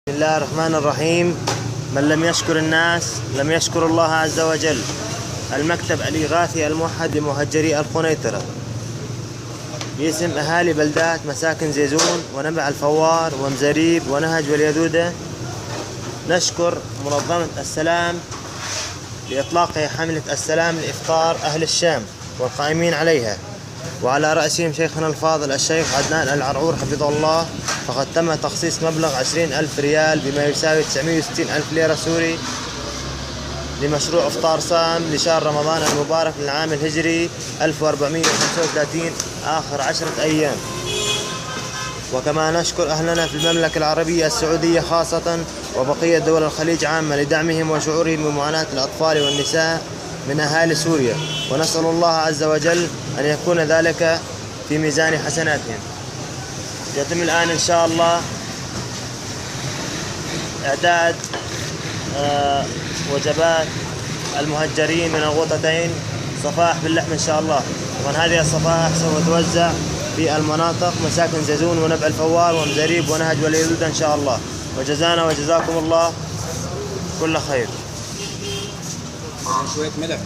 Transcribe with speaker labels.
Speaker 1: بسم الله الرحمن الرحيم. من لم يشكر الناس لم يشكر الله عز وجل. المكتب الإغاثي الموحد لمهجري القنيطرة باسم أهالي بلدات مساكن زيزون ونبع الفوار ومزريب ونهج واليدودة نشكر منظمة السلام لإطلاق حملة السلام لإفطار أهل الشام والقائمين عليها، وعلى رأسهم شيخنا الفاضل الشيخ عدنان العرعور حفظه الله. فقد تم تخصيص مبلغ 20,000 ريال بما يساوي 960,000 ليرة سوري لمشروع إفطار صائم لشهر رمضان المبارك للعام الهجري 1435 آخر 10 أيام. وكما نشكر أهلنا في المملكة العربية السعودية خاصة وبقية دول الخليج عامة لدعمهم وشعورهم بمعاناة الأطفال والنساء من أهالي سوريا، ونسأل الله عز وجل أن يكون ذلك في ميزان حسناتهم. يتم الآن إن شاء الله إعداد وجبات المهجرين من الغوطتين، صفائح باللحم إن شاء الله. طبعا هذه الصفائح سوف توزع في المناطق مساكن زيزون ونبع الفوار ومزريب ونهج واليدودة إن شاء الله. وجزانا وجزاكم الله كل خير.
Speaker 2: شوية ملح.